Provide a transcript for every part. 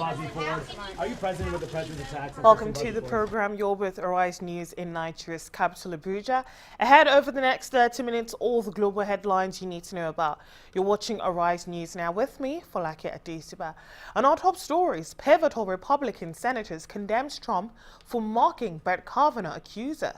Forward. Are you present with the president's attacks? Welcome to the program. You're with Arise News in Nigeria's capital, Abuja. Ahead over the next 30 minutes, all the global headlines you need to know about. You're watching Arise News now with me, Folake Adesugba. On our top stories, pivotal Republican senators condemns Trump for mocking Brett Kavanaugh accuser.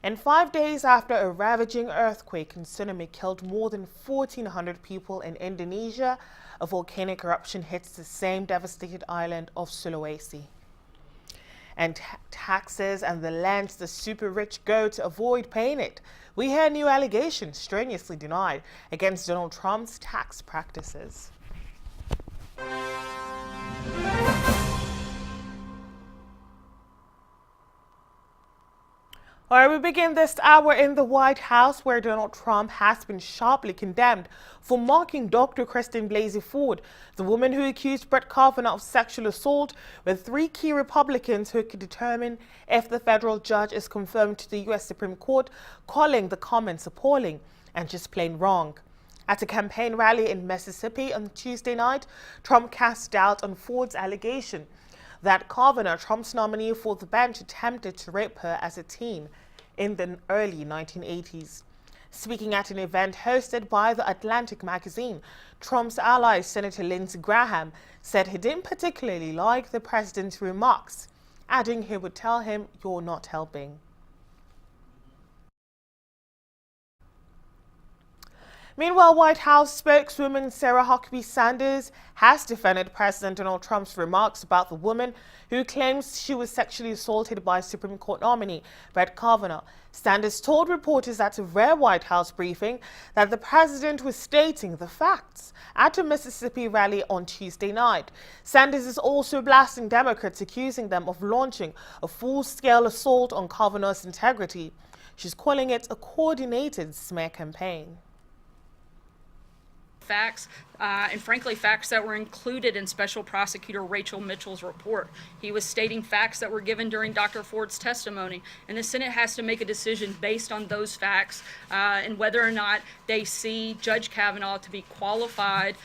And 5 days after a ravaging earthquake and tsunami killed more than 1,400 people in Indonesia, a volcanic eruption hits the same devastated island of Sulawesi. And taxes and the lands the super rich go to avoid paying it. We hear new allegations strenuously denied against Donald Trump's tax practices. All right, we begin this hour in the White House, where Donald Trump has been sharply condemned for mocking Dr. Christine Blasey Ford, the woman who accused Brett Kavanaugh of sexual assault, with 3 key Republicans who could determine if the federal judge is confirmed to the U.S. Supreme Court, calling the comments appalling and just plain wrong. At a campaign rally in Mississippi on Tuesday night, Trump cast doubt on Ford's allegation that Kavanaugh, Trump's nominee for the bench, attempted to rape her as a teen in the early 1980s. Speaking at an event hosted by The Atlantic magazine, Trump's ally, Senator Lindsey Graham, said he didn't particularly like the president's remarks, adding he would tell him, "You're not helping." Meanwhile, White House spokeswoman Sarah Huckabee Sanders has defended President Donald Trump's remarks about the woman who claims she was sexually assaulted by Supreme Court nominee Brett Kavanaugh. Sanders told reporters at a rare White House briefing that the president was stating the facts at a Mississippi rally on Tuesday night. Sanders is also blasting Democrats, accusing them of launching a full-scale assault on Kavanaugh's integrity. She's calling it a coordinated smear campaign. Facts, and frankly facts that were included in Special Prosecutor Rachel Mitchell's report. He was stating facts that were given during Dr. Ford's testimony, and the Senate has to make a decision based on those facts and whether or not they see Judge Kavanaugh to be qualified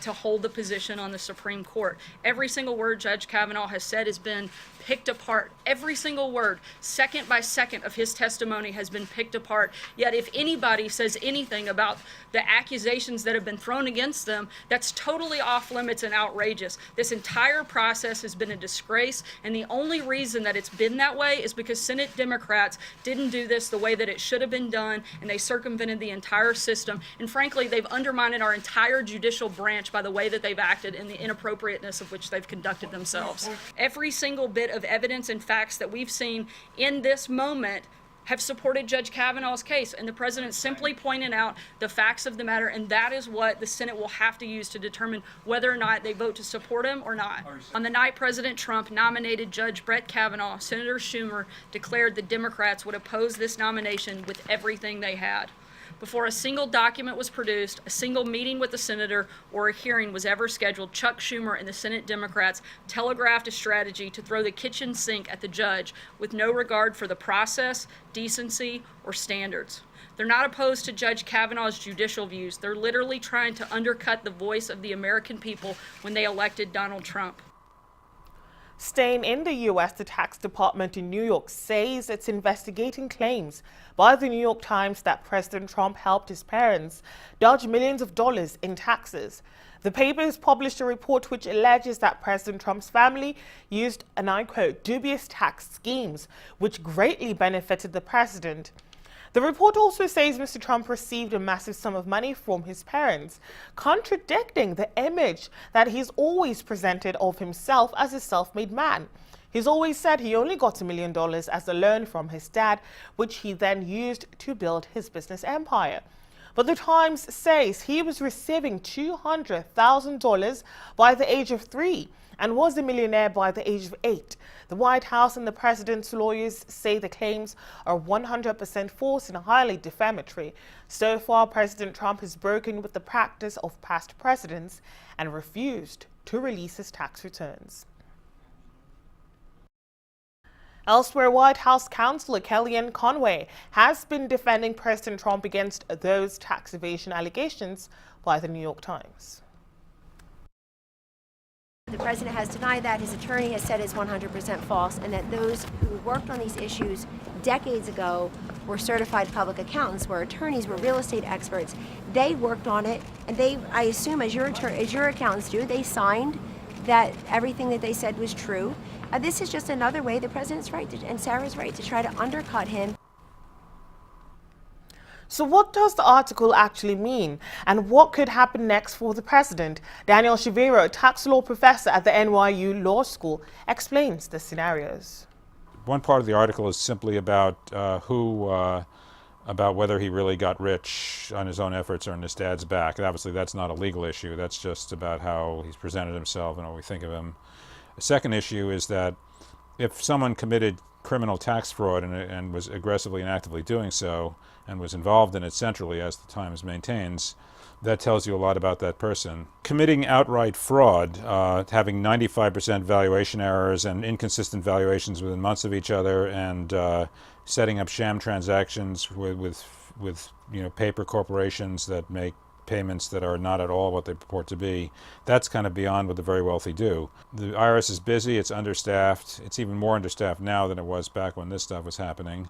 to hold the position on the Supreme Court. Every single word Judge Kavanaugh has said has been picked apart. Every single word, second by second, of his testimony has been picked apart. Yet if anybody says anything about the accusations that have been thrown against them, that's totally off limits and outrageous. This entire process has been a disgrace, and the only reason that it's been that way is because Senate Democrats didn't do this the way that it should have been done, and they circumvented the entire system. And frankly, they've undermined our entire judicial branch by the way that they've acted and the inappropriateness of which they've conducted themselves. Every single bit of evidence and facts that we've seen in this moment have supported Judge Kavanaugh's case, and the president simply pointed out the facts of the matter, and that is what the Senate will have to use to determine whether or not they vote to support him or not. On the night President Trump nominated Judge Brett Kavanaugh, Senator Schumer declared the Democrats would oppose this nomination with everything they had. Before a single document was produced, a single meeting with the senator, or a hearing was ever scheduled, Chuck Schumer and the Senate Democrats telegraphed a strategy to throw the kitchen sink at the judge with no regard for the process, decency, or standards. They're not opposed to Judge Kavanaugh's judicial views. They're literally trying to undercut the voice of the American people when they elected Donald Trump. Staying in the U.S., the tax department in New York says it's investigating claims by the New York Times that President Trump helped his parents dodge millions of dollars in taxes. The paper has published a report which alleges that President Trump's family used, and I quote, dubious tax schemes which greatly benefited the president. The report also says Mr. Trump received a massive sum of money from his parents, contradicting the image that he's always presented of himself as a self-made man. He's always said he only got $1 million as a loan from his dad, which he then used to build his business empire. But the Times says he was receiving $200,000 by the age of 3 and was a millionaire by the age of 8. The White House and the president's lawyers say the claims are 100% false and highly defamatory. So far, President Trump has broken with the practice of past presidents and refused to release his tax returns. Elsewhere, White House Counselor Kellyanne Conway has been defending President Trump against those tax evasion allegations by the New York Times. The president has denied that. His attorney has said it's 100% false, and that those who worked on these issues decades ago were certified public accountants, were attorneys, were real estate experts. They worked on it, and they, I assume, as your accountants do, they signed that everything that they said was true. This is just another way the president's right and Sarah's right to try to undercut him. So what does the article actually mean, and what could happen next for the president? Daniel Shaviro, a tax law professor at the NYU Law School, explains the scenarios. One part of the article is simply about about whether he really got rich on his own efforts or on his dad's back. And obviously, that's not a legal issue. That's just about how he's presented himself and what we think of him. The second issue is that if someone committed criminal tax fraud and was aggressively and actively doing so and was involved in it centrally, as the Times maintains, that tells you a lot about that person. Committing outright fraud, having 95% valuation errors and inconsistent valuations within months of each other, and setting up sham transactions with paper corporations that make payments that are not at all what they purport to be, that's kind of beyond what the very wealthy do. The IRS is busy, it's understaffed. It's even more understaffed now than it was back when this stuff was happening.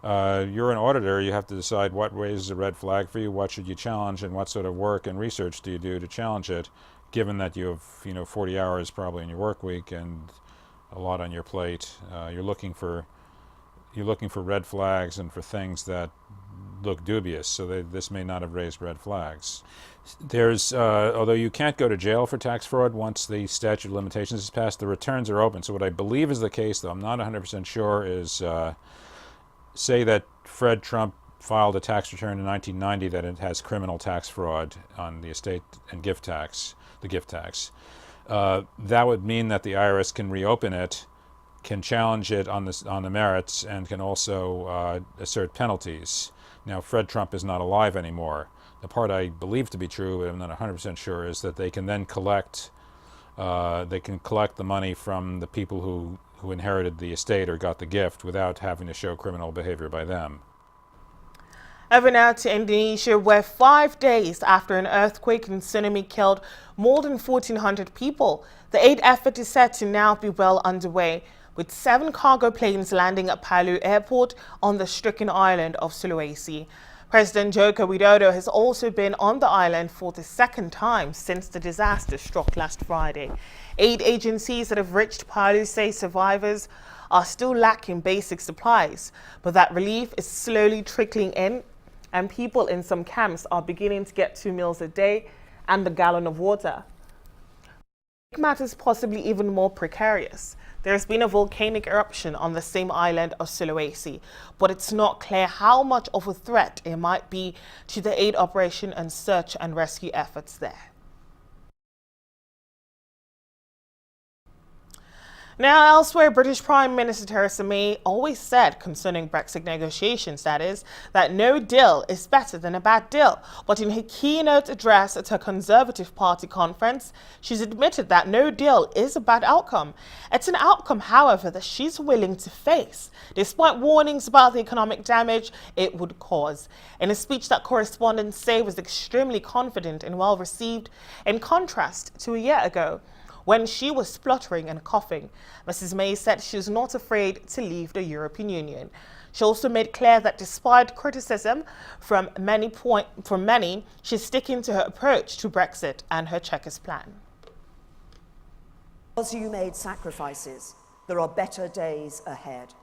You're an auditor, you have to decide what raises a red flag for you, what should you challenge, and what sort of work and research do you do to challenge it, given that you have 40 hours probably in your work week and a lot on your plate. You're looking for red flags and for things that look dubious, so this may not have raised red flags. There's, although you can't go to jail for tax fraud once the statute of limitations is passed, the returns are open. So what I believe is the case, though I'm not 100% sure, is say that Fred Trump filed a tax return in 1990 that it has criminal tax fraud on the estate and gift tax, the gift tax. That would mean that the IRS can reopen it, can challenge it on the merits, and can also assert penalties. Now, Fred Trump is not alive anymore. The part I believe to be true, but I'm not 100% sure, is that they can then collect the money from the people who inherited the estate or got the gift without having to show criminal behavior by them. Over now to Indonesia, where 5 days after an earthquake and tsunami killed more than 1,400 people, the aid effort is said to now be well underway, with 7 cargo planes landing at Palu Airport on the stricken island of Sulawesi. President Joko Widodo has also been on the island for the second time since the disaster struck last Friday. Aid agencies that have reached Palu say survivors are still lacking basic supplies, but that relief is slowly trickling in, and people in some camps are beginning to get 2 meals a day and a gallon of water. Make matters possibly even more precarious. There has been a volcanic eruption on the same island of Sulawesi, but it's not clear how much of a threat it might be to the aid operation and search and rescue efforts there. Now, elsewhere, British Prime Minister Theresa May always said concerning Brexit negotiations, that is, that no deal is better than a bad deal. But in her keynote address at her Conservative Party conference, she's admitted that no deal is a bad outcome. It's an outcome, however, that she's willing to face, despite warnings about the economic damage it would cause. In a speech that correspondents say was extremely confident and well received, in contrast to a year ago, when she was spluttering and coughing. Mrs. May said she's not afraid to leave the European Union. She also made clear that despite criticism from many, she's sticking to her approach to Brexit and her Chequers plan. Because you made sacrifices, there are better days ahead.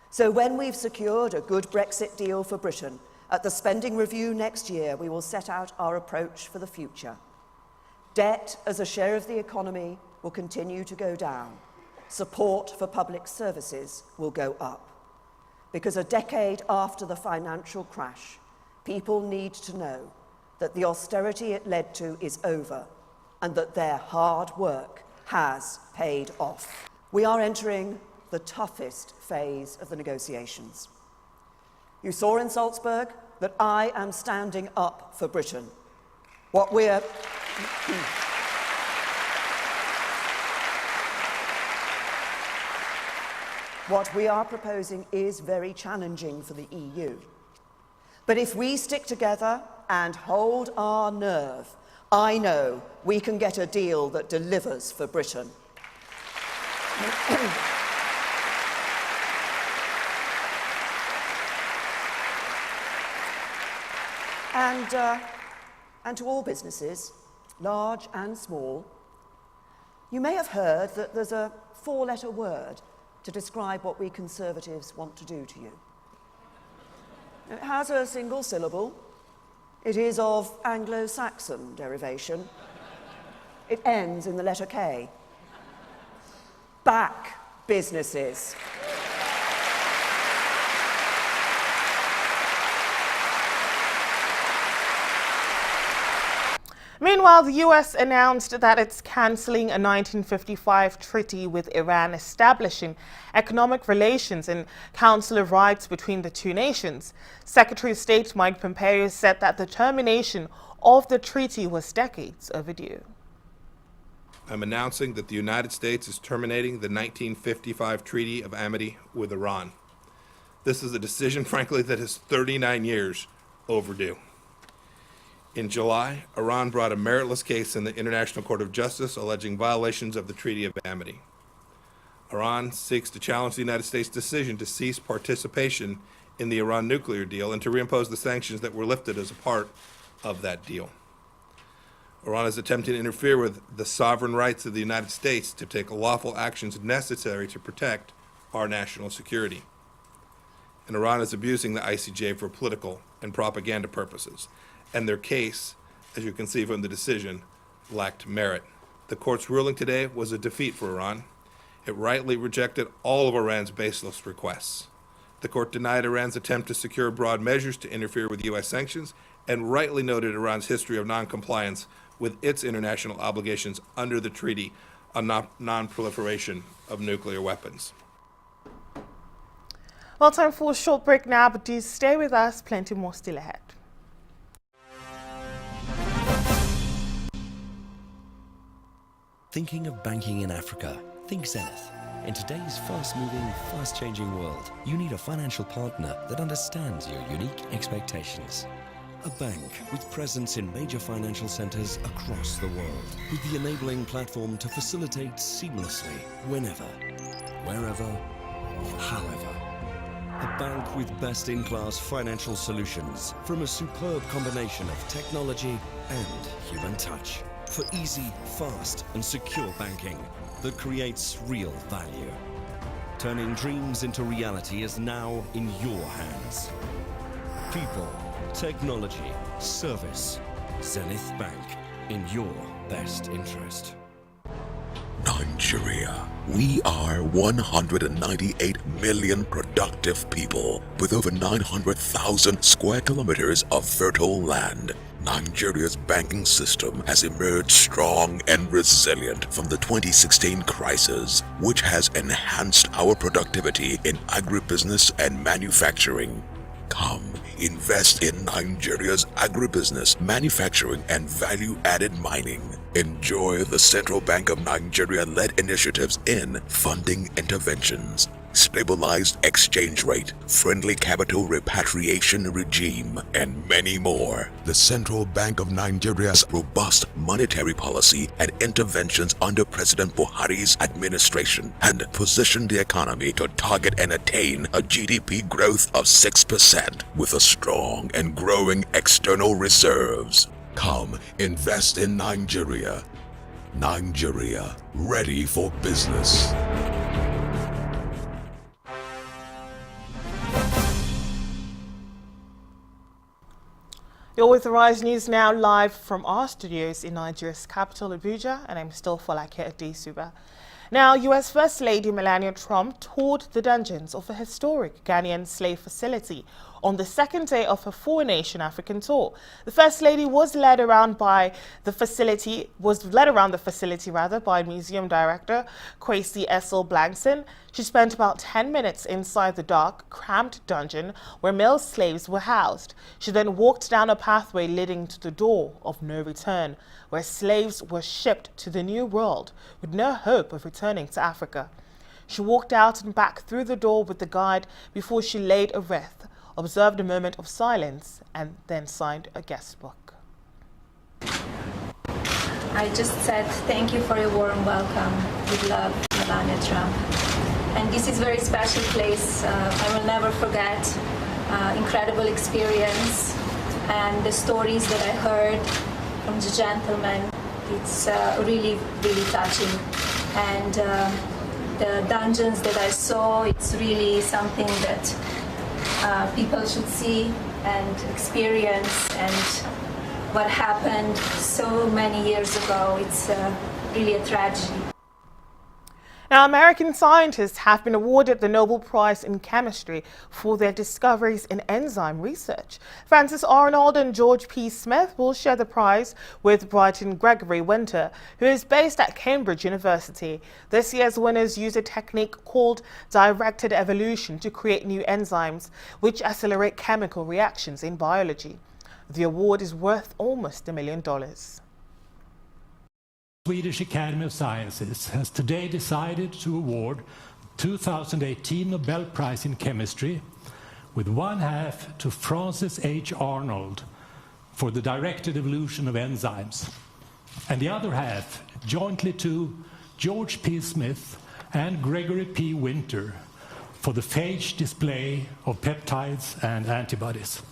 So when we've secured a good Brexit deal for Britain, at the spending review next year, we will set out our approach for the future. Debt as a share of the economy will continue to go down. Support for public services will go up. Because a decade after the financial crash, people need to know that the austerity it led to is over and that their hard work has paid off. We are entering the toughest phase of the negotiations. You saw in Salzburg that I am standing up for Britain. What we are proposing is very challenging for the EU. But if we stick together and hold our nerve, I know we can get a deal that delivers for Britain. And to all businesses, large and small, you may have heard that there's a four-letter word to describe what we Conservatives want to do to you. It has a single syllable. It is of Anglo-Saxon derivation. It ends in the letter K. Back businesses. Meanwhile, the U.S. announced that it's cancelling a 1955 treaty with Iran establishing economic relations and consular rights between the two nations. Secretary of State Mike Pompeo said that the termination of the treaty was decades overdue. I'm announcing that the United States is terminating the 1955 Treaty of Amity with Iran. This is a decision, frankly, that is 39 years overdue. In July, Iran brought a meritless case in the International Court of Justice alleging violations of the Treaty of Amity. Iran seeks to challenge the United States' decision to cease participation in the Iran nuclear deal and to reimpose the sanctions that were lifted as a part of that deal. Iran is attempting to interfere with the sovereign rights of the United States to take lawful actions necessary to protect our national security. And Iran is abusing the ICJ for political and propaganda purposes. And their case, as you can see from the decision, lacked merit. The court's ruling today was a defeat for Iran. It rightly rejected all of Iran's baseless requests. The court denied Iran's attempt to secure broad measures to interfere with U.S. sanctions and rightly noted Iran's history of noncompliance with its international obligations under the Treaty on Non-Proliferation of Nuclear Weapons. Well, time for a short break now, but do stay with us. Plenty more still ahead. Thinking of banking in Africa? Think Zenith. In today's fast-moving, fast-changing world, you need a financial partner that understands your unique expectations. A bank with presence in major financial centers across the world, with the enabling platform to facilitate seamlessly, whenever, wherever, however. A bank with best-in-class financial solutions from a superb combination of technology and human touch. For easy, fast and secure banking that creates real value. Turning dreams into reality is now in your hands. People, technology, service. Zenith Bank, in your best interest. Nigeria. We are 198 million productive people with over 900,000 square kilometers of fertile land. Nigeria's banking system has emerged strong and resilient from the 2016 crisis, which has enhanced our productivity in agribusiness and manufacturing. Come, invest in Nigeria's agribusiness, manufacturing, and value-added mining. Enjoy the Central Bank of Nigeria-led initiatives in funding interventions, stabilized exchange rate, friendly capital repatriation regime, and many more. The Central Bank of Nigeria's robust monetary policy and interventions under President Buhari's administration and position the economy to target and attain a GDP growth of 6% with a strong and growing external reserves. Come, invest in Nigeria. Nigeria, ready for business. You're with the Rise News now, live from our studios in Nigeria's capital, Abuja, and I'm still Folake Adesugba. Now, U.S. First Lady Melania Trump toured the dungeons of a historic Ghanaian slave facility on the second day of her four-nation African tour. The First Lady was led around the facility by Museum Director Kwesi Essel-Blankson. She spent about 10 minutes inside the dark, cramped dungeon where male slaves were housed. She then walked down a pathway leading to the door of no return, where slaves were shipped to the New World with no hope of returning to Africa. She walked out and back through the door with the guide before she laid a wreath, observed a moment of silence, and then signed a guest book. I just said thank you for your warm welcome. With love, Melania Trump. And this is a very special place. I will never forget. Incredible experience and the stories that I heard from the gentleman. It's really, really touching. And the dungeons that I saw, it's really something that people should see and experience. And what happened so many years ago, it's really a tragedy. Now, American scientists have been awarded the Nobel Prize in Chemistry for their discoveries in enzyme research. Francis Arnold and George P. Smith will share the prize with Brighton Gregory Winter, who is based at Cambridge University. This year's winners use a technique called directed evolution to create new enzymes, which accelerate chemical reactions in biology. The award is worth almost $1 million. Swedish Academy of Sciences has today decided to award 2018 Nobel Prize in Chemistry with one half to Francis H. Arnold for the directed evolution of enzymes, and the other half jointly to George P. Smith and Gregory P. Winter for the phage display of peptides and antibodies.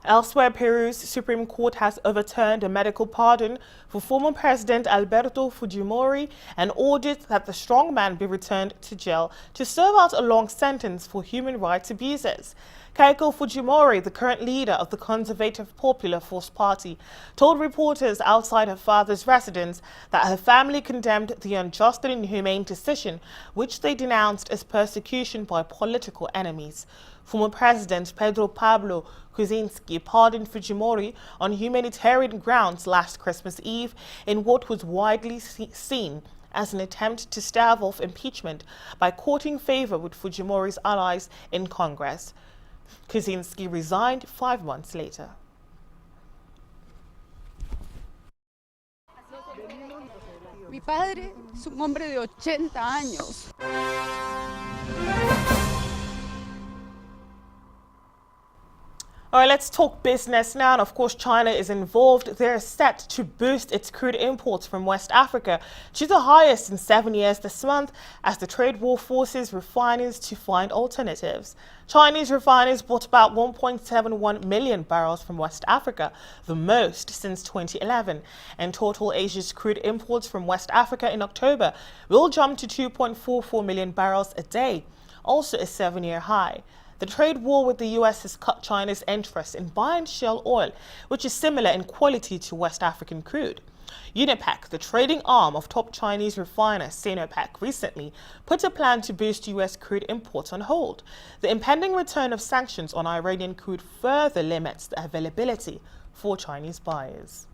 Elsewhere, Peru's Supreme Court has overturned a medical pardon for former President Alberto Fujimori and ordered that the strongman be returned to jail to serve out a long sentence for human rights abuses. Keiko Fujimori, the current leader of the Conservative Popular Force Party, told reporters outside her father's residence that her family condemned the unjust and inhumane decision, which they denounced as persecution by political enemies. Former President Pedro Pablo Kuczynski pardoned Fujimori on humanitarian grounds last Christmas Eve in what was widely seen as an attempt to stave off impeachment by courting favor with Fujimori's allies in Congress. Kuczynski resigned 5 months later. Mi padre es un hombre de 80 años. All right, let's talk business now. And of course, China is involved. They're set to boost its crude imports from West Africa to the highest in 7 years this month as the trade war forces refiners to find alternatives. Chinese refiners bought about 1.71 million barrels from West Africa, the most since 2011. And total Asia's crude imports from West Africa in October will jump to 2.44 million barrels a day, also a 7-year high. The trade war with the U.S. has cut China's interest in buying shale oil, which is similar in quality to West African crude. Unipec, the trading arm of top Chinese refiner Sinopec, recently put a plan to boost U.S. crude imports on hold. The impending return of sanctions on Iranian crude further limits the availability for Chinese buyers.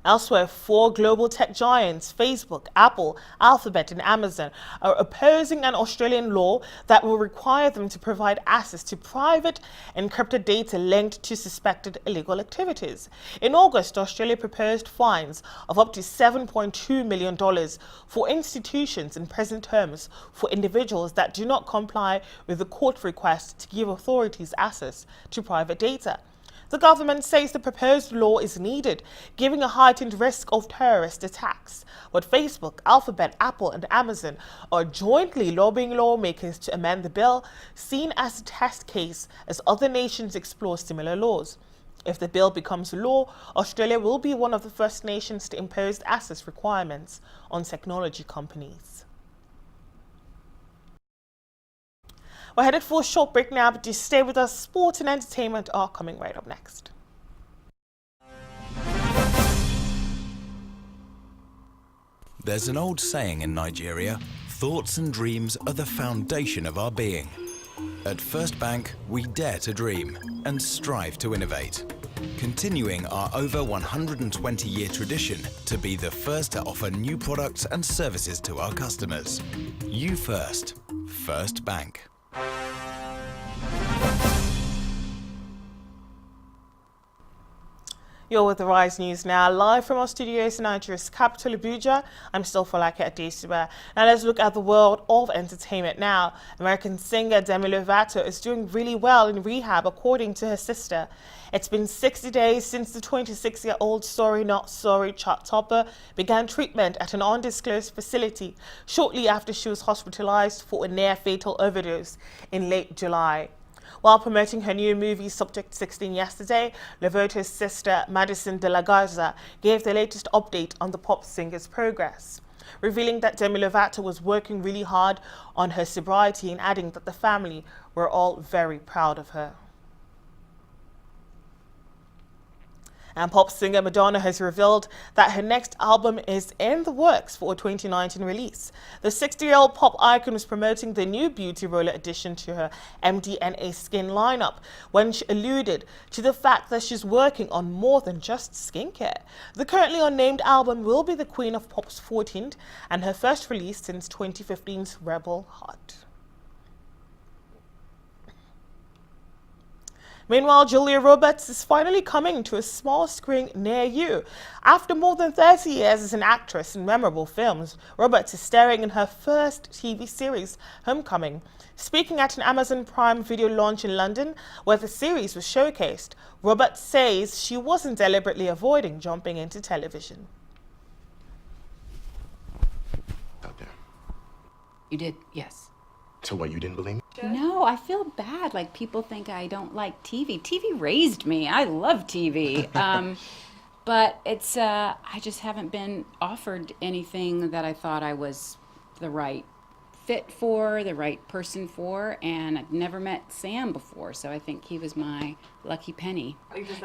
Elsewhere, 4 global tech giants, Facebook, Apple, Alphabet and Amazon, are opposing an Australian law that will require them to provide access to private encrypted data linked to suspected illegal activities. In August, Australia proposed fines of up to $7.2 million for institutions in prison terms for individuals that do not comply with the court request to give authorities access to private data. The government says the proposed law is needed, giving a heightened risk of terrorist attacks. But Facebook, Alphabet, Apple and Amazon are jointly lobbying lawmakers to amend the bill, seen as a test case as other nations explore similar laws. If the bill becomes law, Australia will be one of the first nations to impose access requirements on technology companies. We're headed for a short break now, but do stay with us. Sport and entertainment are coming right up next. There's an old saying in Nigeria, thoughts and dreams are the foundation of our being. At First Bank, we dare to dream and strive to innovate, continuing our over 120-year tradition to be the first to offer new products and services to our customers. You first. First Bank. You're with the Rise News now, live from our studios in Nigeria's capital, Abuja. I'm still Folake Adesugba. Now let's look at the world of entertainment now. American singer Demi Lovato is doing really well in rehab, according to her sister. It's been 60 days since the 26-year-old Sorry Not Sorry chart topper began treatment at an undisclosed facility shortly after she was hospitalized for a near-fatal overdose in late July. While promoting her new movie Subject 16 yesterday, Lovato's sister Madison de la Garza gave the latest update on the pop singer's progress, revealing that Demi Lovato was working really hard on her sobriety and adding that the family were all very proud of her. And pop singer Madonna has revealed that her next album is in the works for a 2019 release. The 60-year-old pop icon was promoting the new Beauty Roller addition to her MDNA Skin lineup when she alluded to the fact that she's working on more than just skincare. The currently unnamed album will be the Queen of Pop's 14th and her first release since 2015's Rebel Heart. Meanwhile, Julia Roberts is finally coming to a small screen near you. After more than 30 years as an actress in memorable films, Roberts is starring in her first TV series, Homecoming. Speaking at an Amazon Prime Video launch in London, where the series was showcased, Roberts says she wasn't deliberately avoiding jumping into television. Out there. You did, yes. So what, you didn't believe me? No, I feel bad. Like, people think I don't like TV. TV raised me. I love TV. But it's, I just haven't been offered anything that I thought I was the right fit for, the right person for, and I've never met Sam before, so I think he was my lucky penny.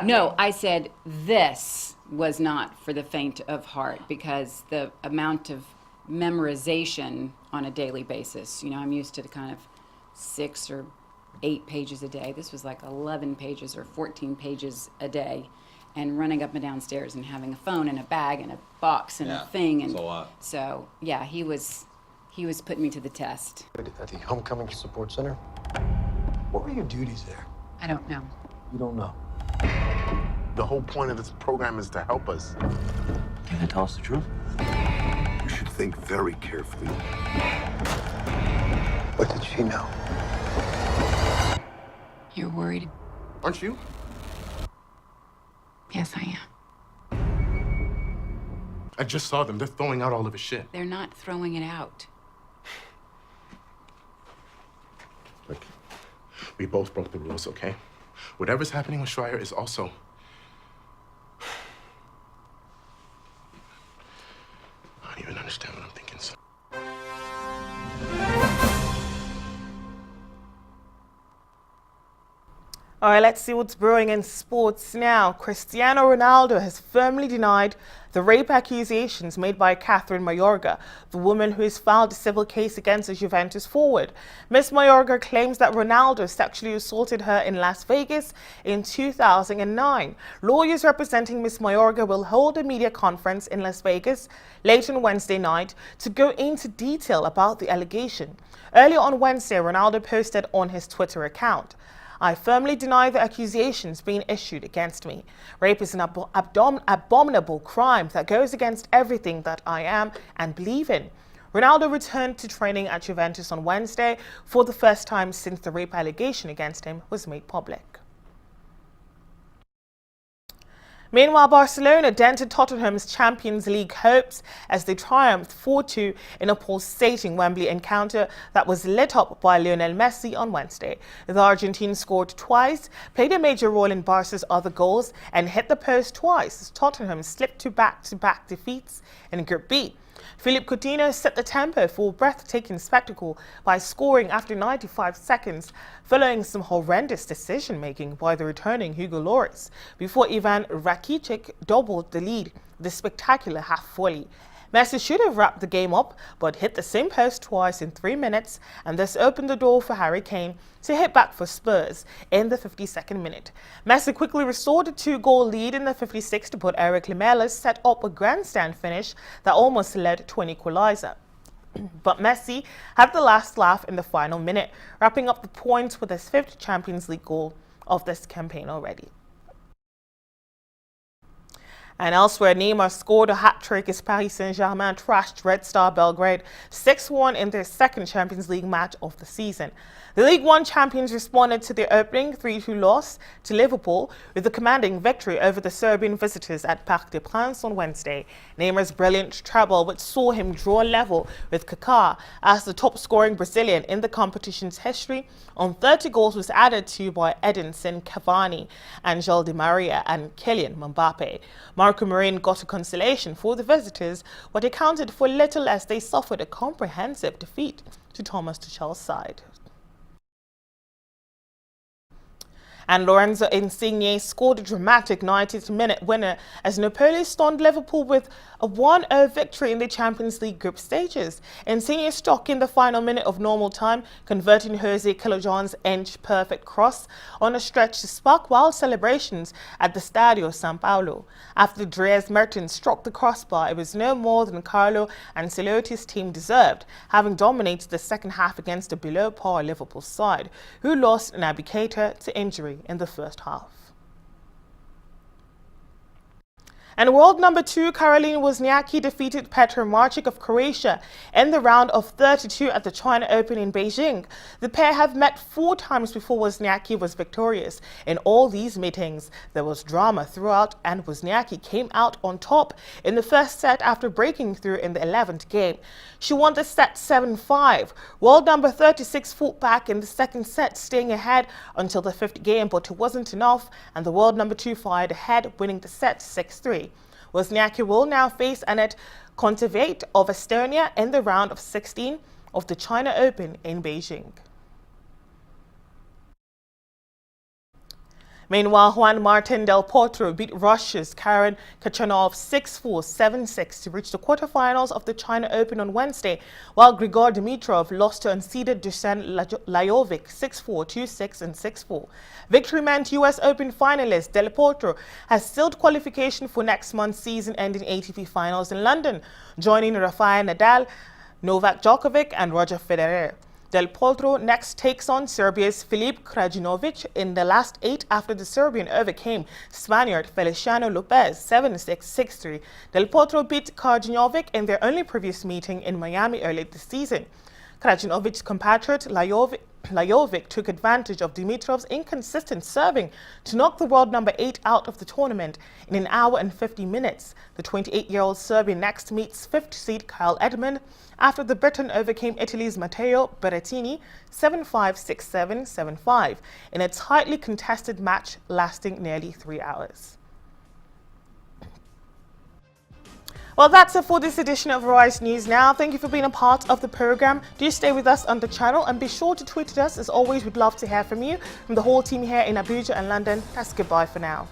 No, I said this was not for the faint of heart, because the amount of memorization on a daily basis, you know, I'm used to the kind of 6 or 8 pages a day. This was like 11 pages or 14 pages a day, and running up and down stairs and having a phone and a bag and a box and a thing, and so yeah, he was putting me to the test. At the Homecoming Support Center, what were your duties there? I don't know. You don't know. The whole point of this program is to help us. Can you tell us the truth? You should think very carefully. What did she know? You're worried? Aren't you? Yes, I am. I just saw them. They're throwing out all of his shit. They're not throwing it out. Look, we both broke the rules, okay? Whatever's happening with Schreier is also... I don't even understand what I'm thinking, son. All right, let's see what's brewing in sports now. Cristiano Ronaldo has firmly denied the rape accusations made by Catherine Mayorga, the woman who has filed a civil case against the Juventus forward. Ms. Mayorga claims that Ronaldo sexually assaulted her in Las Vegas in 2009. Lawyers representing Ms. Mayorga will hold a media conference in Las Vegas late on Wednesday night to go into detail about the allegation. Earlier on Wednesday, Ronaldo posted on his Twitter account, "I firmly deny the accusations being issued against me. Rape is an abominable crime that goes against everything that I am and believe in." Ronaldo returned to training at Juventus on Wednesday for the first time since the rape allegation against him was made public. Meanwhile, Barcelona dented Tottenham's Champions League hopes as they triumphed 4-2 in a pulsating Wembley encounter that was lit up by Lionel Messi on Wednesday. The Argentine scored twice, played a major role in Barca's other goals, and hit the post twice as Tottenham slipped to back-to-back defeats in Group B. Philippe Coutinho set the tempo for a breathtaking spectacle by scoring after 95 seconds, following some horrendous decision-making by the returning Hugo Lloris, before Ivan Rakitic doubled the lead with a spectacular half-volley. Messi should have wrapped the game up, but hit the same post twice in 3 minutes, and thus opened the door for Harry Kane to hit back for Spurs in the 52nd minute. Messi quickly restored a 2-goal lead in the 56th, but Eric Lamela set up a grandstand finish that almost led to an equalizer. But Messi had the last laugh in the final minute, wrapping up the points with his 5th Champions League goal of this campaign already. And elsewhere, Neymar scored a hat-trick as Paris Saint-Germain trashed Red Star Belgrade 6-1 in their second Champions League match of the season. The League One champions responded to their opening 3-2 loss to Liverpool with a commanding victory over the Serbian visitors at Parc des Princes on Wednesday. Neymar's brilliant treble, which saw him draw level with Kaká as the top-scoring Brazilian in the competition's history, on 30 goals was added to by Edinson Cavani, Angel Di Maria and Kylian Mbappe. Marco Marin got a consolation for the visitors, but accounted for little as they suffered a comprehensive defeat to Thomas Tuchel's side. And Lorenzo Insigne scored a dramatic 90th-minute winner as Napoli stunned Liverpool with a 1-0 victory in the Champions League group stages. Insigne struck in the final minute of normal time, converting Jose Kilojon's inch-perfect cross on a stretch to spark wild celebrations at the Stadio San Paolo. After Dries Mertens struck the crossbar, it was no more than Carlo Ancelotti's team deserved, having dominated the second half against a below-par Liverpool side, who lost Naby Keita to injury in the first half. And world number 2 Karolina Wozniacki defeated Petra Martic of Croatia in the round of 32 at the China Open in Beijing. The pair have met 4 times before Wozniacki was victorious. In all these meetings, there was drama throughout, and Wozniacki came out on top in the first set after breaking through in the 11th game. She won the set 7-5. World number 36 fought back in the second set, staying ahead until the 5th game, but it wasn't enough, and the world number 2 fired ahead, winning the set 6-3. Wozniacki will now face Anett Kontaveit of Estonia in the round of 16 of the China Open in Beijing. Meanwhile, Juan Martín del Potro beat Russia's Karen Khachanov 6-4, 7-6 to reach the quarterfinals of the China Open on Wednesday, while Grigor Dimitrov lost to unseeded Dusan Lajovic 6-4, 2-6 and 6-4. Victory meant US Open finalist Del Potro has sealed qualification for next month's season-ending ATP finals in London, joining Rafael Nadal, Novak Djokovic and Roger Federer. Del Potro next takes on Serbia's Filip Krajinovic in the last 8 after the Serbian overcame Spaniard Feliciano Lopez 7-6, 6-3. Del Potro beat Krajinovic in their only previous meeting in Miami early this season. Krajinovic's compatriot Lajovic took advantage of Dimitrov's inconsistent serving to knock the world number 8 out of the tournament in an hour and 50 minutes. The 28-year-old Serbian next meets 5th seed Kyle Edmund after the Briton overcame Italy's Matteo Berrettini 7-5, 6-7, 7-5 in a tightly contested match lasting nearly 3 hours. Well, that's it for this edition of Arise News Now. Thank you for being a part of the program. Do stay with us on the channel and be sure to tweet at us. As always, we'd love to hear from you. From the whole team here in Abuja and London, that's goodbye for now.